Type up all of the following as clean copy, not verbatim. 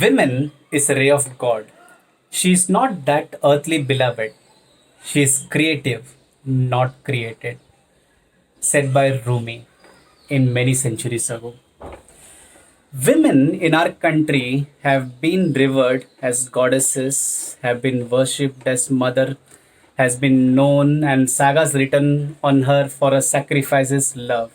Women is a ray of God. She is not that earthly beloved. She is creative, not created. Said by Rumi in many centuries ago. Women in our country have been revered as goddesses, have been worshipped as mother, has been known and sagas written on her for her sacrifices, love.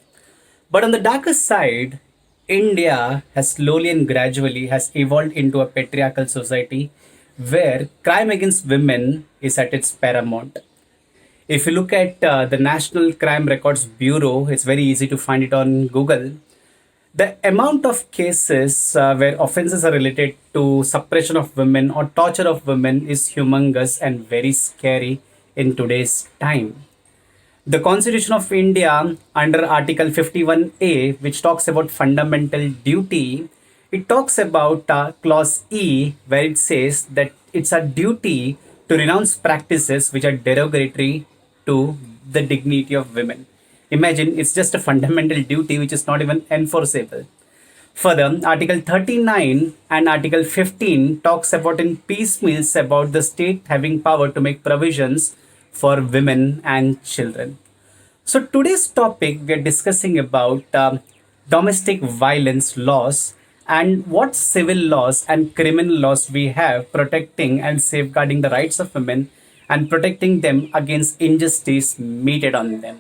But on the darker side, India has slowly and gradually has evolved into a patriarchal society where crime against women is at its paramount. If you look at the National Crime Records Bureau, it's very easy to find it on Google. The amount of cases where offenses are related to suppression of women or torture of women is humongous and very scary in today's time. The Constitution of India, under Article 51A, which talks about fundamental duty, it talks about Clause E, where it says that it's a duty to renounce practices which are derogatory to the dignity of women. Imagine it's just a fundamental duty which is not even enforceable. Further, Article 39 and Article 15 talks about in piecemeals about the state having power to make provisions for women and children. So today's topic we are discussing about domestic violence laws and what civil laws and criminal laws we have protecting and safeguarding the rights of women and protecting them against injustice meted on them.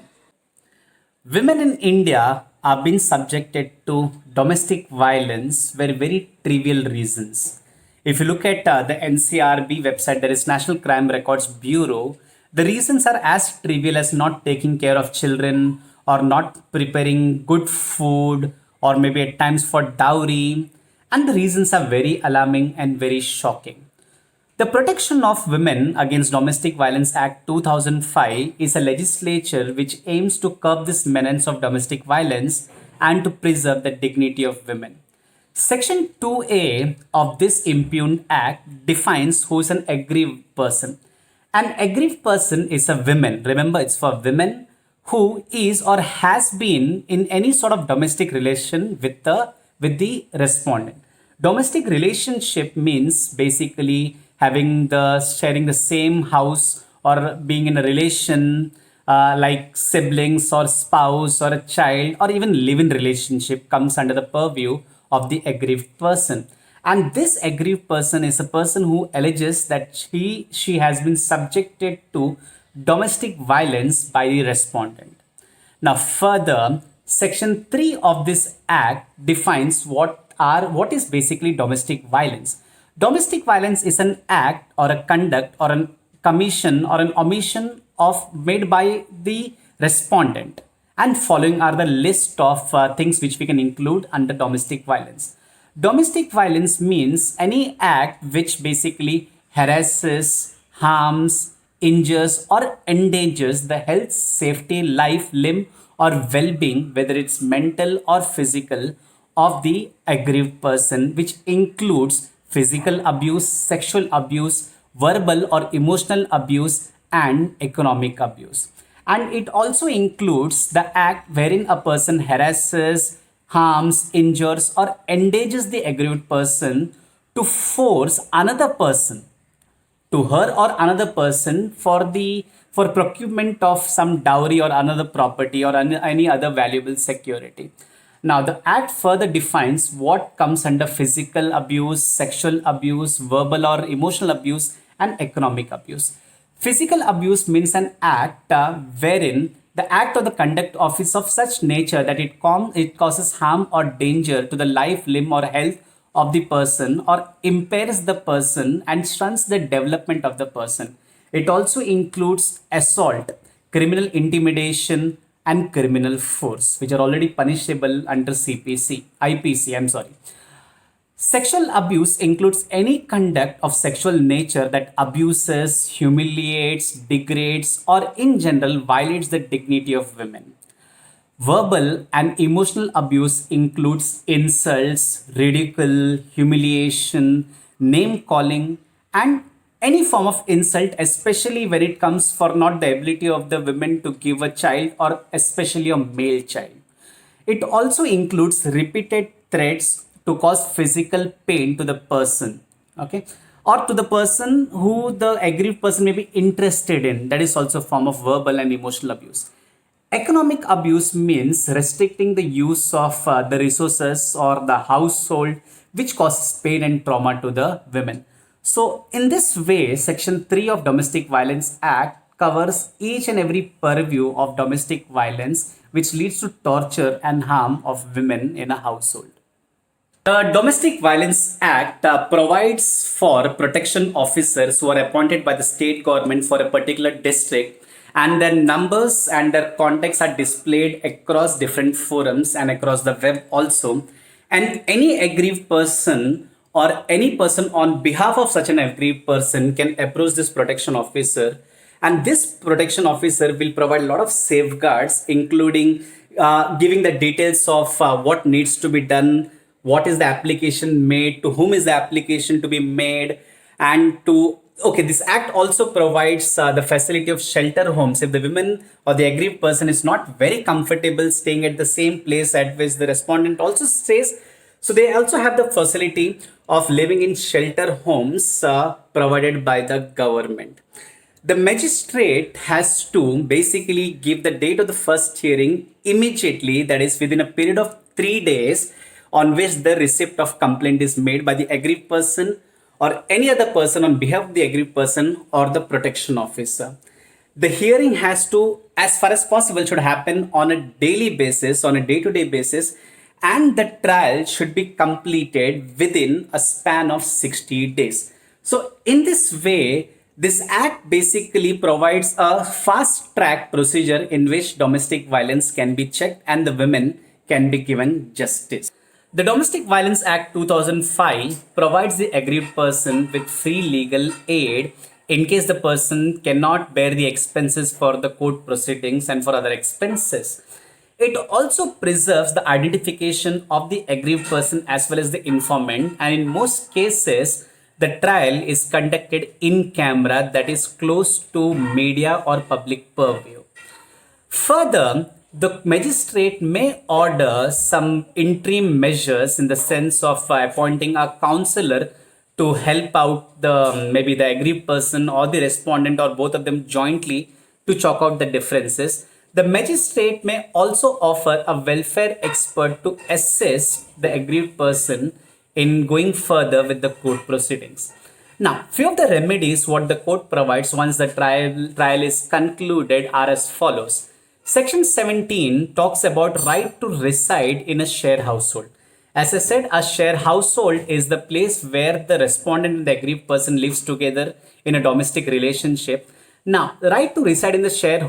Women in India are being subjected to domestic violence for very trivial reasons. If you look at the NCRB website, there is National Crime Records Bureau. The reasons are as trivial as not taking care of children or not preparing good food or maybe at times for dowry. And the reasons are very alarming and very shocking. The Protection of Women Against Domestic Violence Act 2005 is a legislature which aims to curb this menace of domestic violence and to preserve the dignity of women. Section 2A of this impugned act defines who is an aggrieved person. An aggrieved person is a woman. Remember, it's for women who is or has been in any sort of domestic relation with the respondent. Domestic relationship means basically having the sharing the same house or being in a relation like siblings or spouse or a child or even live in relationship comes under the purview of the aggrieved person. And this aggrieved person is a person who alleges that she has been subjected to domestic violence by the respondent. Now, further, Section 3 of this Act defines what is basically domestic violence. Domestic violence is an act or a conduct or a commission or an omission of made by the respondent. And following are the list of things which we can include under domestic violence. Domestic violence means any act which basically harasses, harms, injures, or endangers the health, safety, life, limb, or well being, whether it's mental or physical, of the aggrieved person, which includes physical abuse, sexual abuse, verbal or emotional abuse, and economic abuse. And it also includes the act wherein a person harasses, harms, injures, or endangers the aggrieved person to force another person to her or another person for procurement of some dowry or another property or any other valuable security. Now the act further defines what comes under physical abuse, sexual abuse, verbal or emotional abuse, and economic abuse. Physical abuse means an act wherein the act or the conduct of is of such nature that it causes harm or danger to the life, limb, or health of the person or impairs the person and stunts the development of the person. It also includes assault, criminal intimidation, and criminal force, which are already punishable under IPC. I'm sorry. Sexual abuse includes any conduct of sexual nature that abuses, humiliates, degrades, or in general violates the dignity of women. Verbal and emotional abuse includes insults, ridicule, humiliation, name calling, and any form of insult, especially when it comes for not the ability of the women to give a child or especially a male child. It also includes repeated threats, to cause physical pain to the person, okay, or to the person who the aggrieved person may be interested in. That is also a form of verbal and emotional abuse. Economic abuse means restricting the use of the resources or the household, which causes pain and trauma to the women. So, in this way, Section 3 of Domestic Violence Act covers each and every purview of domestic violence, which leads to torture and harm of women in a household. The Domestic Violence Act provides for protection officers who are appointed by the state government for a particular district, and their numbers and their contacts are displayed across different forums and across the web also. And any aggrieved person or any person on behalf of such an aggrieved person can approach this protection officer, and this protection officer will provide a lot of safeguards, including giving the details of what needs to be done, what is the application made, to whom is the application to be made, and to, okay, this act also provides the facility of shelter homes if the women or the aggrieved person is not very comfortable staying at the same place at which the respondent also stays. So they also have the facility of living in shelter homes provided by the government. The magistrate has to basically give the date of the first hearing immediately, that is within a period of 3 days, on which the receipt of complaint is made by the aggrieved person or any other person on behalf of the aggrieved person or the protection officer. The hearing has to, as far as possible, should happen on a daily basis, on a day-to-day basis, and the trial should be completed within a span of 60 days. So in this way, this act basically provides a fast track procedure in which domestic violence can be checked and the women can be given justice. The Domestic Violence Act 2005 provides the aggrieved person with free legal aid in case the person cannot bear the expenses for the court proceedings and for other expenses. It also preserves the identification of the aggrieved person as well as the informant, and in most cases, the trial is conducted in camera, that is close to media or public purview. Further, the magistrate may order some interim measures in the sense of appointing a counselor to help out the maybe the aggrieved person or the respondent or both of them jointly to chalk out the differences. The magistrate may also offer a welfare expert to assist the aggrieved person in going further with the court proceedings. Now, few of the remedies what the court provides once the trial is concluded are as follows. Section 17 talks about right to reside in a shared household. As I said, a shared household is the place where the respondent and the aggrieved person lives together in a domestic relationship. Now, the right to reside in the shared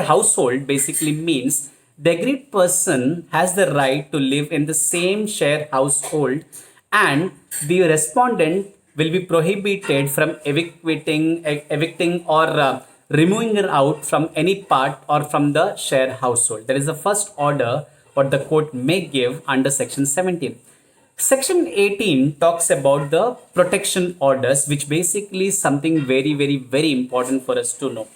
household basically means the aggrieved person has the right to live in the same shared household, and the respondent will be prohibited from evicting or removing her out from any part or from the shared household. That is the first order what the court may give under Section 17. Section 18 talks about the protection orders, which basically is something very, very, very important for us to know.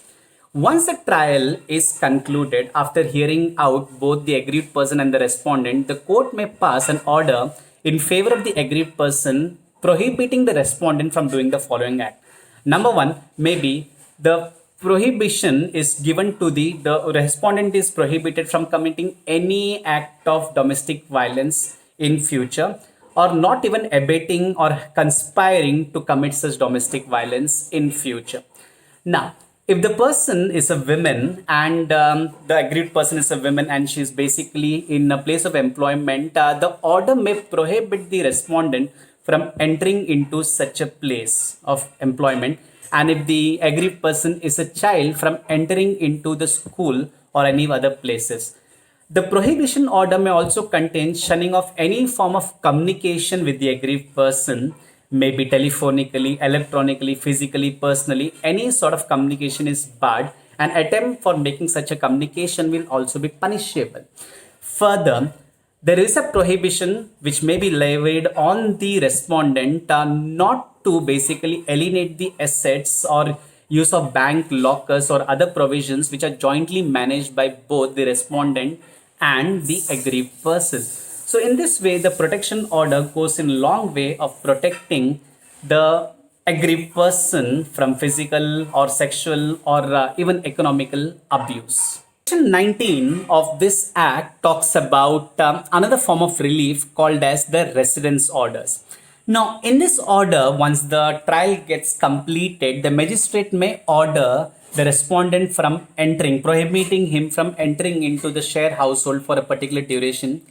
Once the trial is concluded, after hearing out both the aggrieved person and the respondent, the court may pass an order in favor of the aggrieved person prohibiting the respondent from doing the following act. Number one, maybe the prohibition is given to the respondent is prohibited from committing any act of domestic violence in future, or not even abetting or conspiring to commit such domestic violence in future. Now, if the person is a woman and the aggrieved person is a woman and she is basically in a place of employment, the order may prohibit the respondent from entering into such a place of employment. And if the aggrieved person is a child, from entering into the school or any other places. The prohibition order may also contain shunning of any form of communication with the aggrieved person, maybe telephonically, electronically, physically, personally. Any sort of communication is barred. An attempt for making such a communication will also be punishable. Further, there is a prohibition which may be levied on the respondent not to basically alienate the assets or use of bank lockers or other provisions which are jointly managed by both the respondent and the aggrieved person. So in this way, the protection order goes in a long way of protecting the aggrieved person from physical or sexual or even economical abuse. Section 19 of this act talks about another form of relief called as the residence orders. Now, in this order, once the trial gets completed, the magistrate may order the respondent from entering, prohibiting him from entering into the shared household for a particular duration.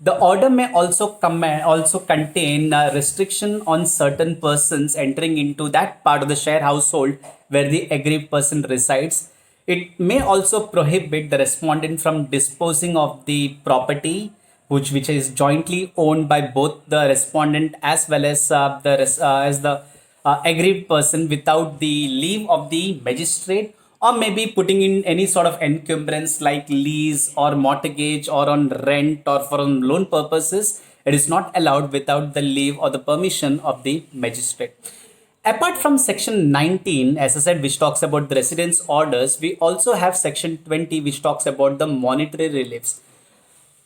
The order may also contain a restriction on certain persons entering into that part of the shared household where the aggrieved person resides. It may also prohibit the respondent from disposing of the property which is jointly owned by both the respondent as well as the aggrieved person without the leave of the magistrate, or maybe putting in any sort of encumbrance like lease or mortgage or on rent or for on loan purposes. It is not allowed without the leave or the permission of the magistrate. Apart from section 19, as I said, which talks about the residence orders, we also have section 20, which talks about the monetary reliefs.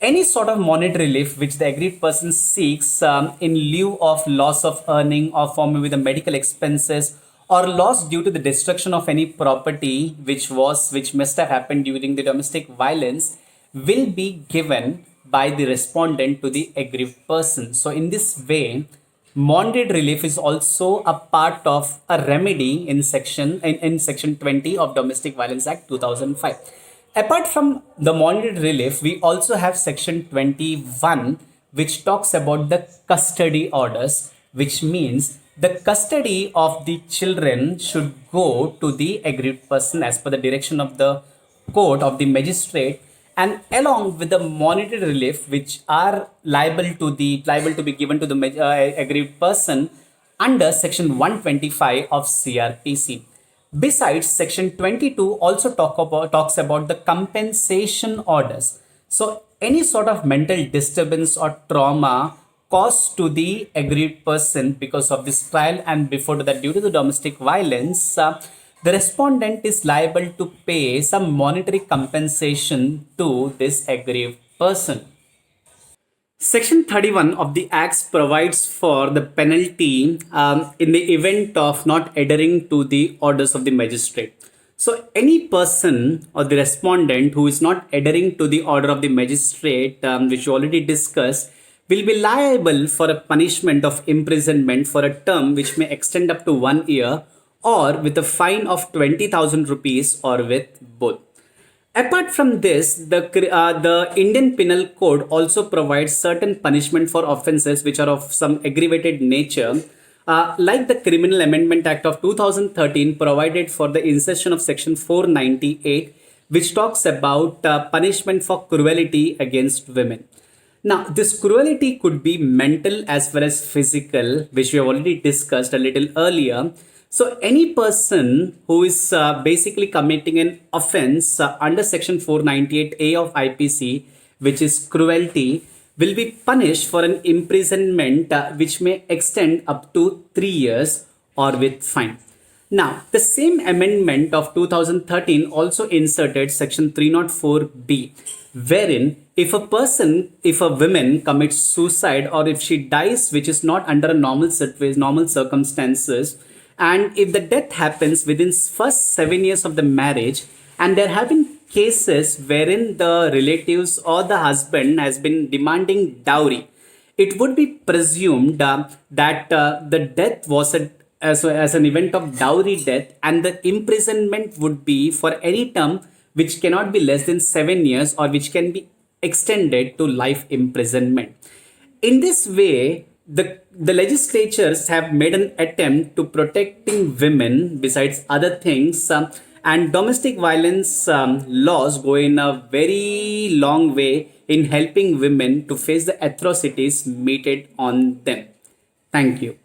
Any sort of monetary relief which the aggrieved person seeks in lieu of loss of earning or for maybe the medical expenses or loss due to the destruction of any property which must have happened during the domestic violence will be given by the respondent to the aggrieved person. So in this way, monetary relief is also a part of a remedy in section 20 of Domestic Violence Act 2005. Apart from the monetary relief, we also have section 21, which talks about the custody orders, which means the custody of the children should go to the aggrieved person as per the direction of the court of the magistrate, and along with the monetary relief which are liable to be given to the aggrieved person under section 125 of CRPC. Besides, section 22 also talks about the compensation orders. So any sort of mental disturbance or trauma caused to the aggrieved person because of this trial and before that due to the domestic violence, the respondent is liable to pay some monetary compensation to this aggrieved person. Section 31 of the Acts provides for the penalty in the event of not adhering to the orders of the magistrate. So, any person or the respondent who is not adhering to the order of the magistrate, which you already discussed, will be liable for a punishment of imprisonment for a term which may extend up to 1 year, or with a fine of 20,000 rupees, or with both. Apart from this, the Indian Penal Code also provides certain punishment for offences which are of some aggravated nature, like the Criminal Amendment Act of 2013 provided for the insertion of section 498, which talks about punishment for cruelty against women. Now, this cruelty could be mental as well as physical, which we have already discussed a little earlier. So, any person who is basically committing an offense under section 498A of IPC, which is cruelty, will be punished for an imprisonment which may extend up to 3 years, or with fine. Now, the same amendment of 2013 also inserted section 304B, wherein if a woman commits suicide or if she dies, which is not under a normal circumstances, and if the death happens within first 7 years of the marriage, and there have been cases wherein the relatives or the husband has been demanding dowry, it would be presumed that the death was as an event of dowry death, and the imprisonment would be for any term which cannot be less than 7 years or which can be extended to life imprisonment. In this way, the legislatures have made an attempt to protecting women besides other things, and domestic violence laws go in a very long way in helping women to face the atrocities meted on them. Thank you.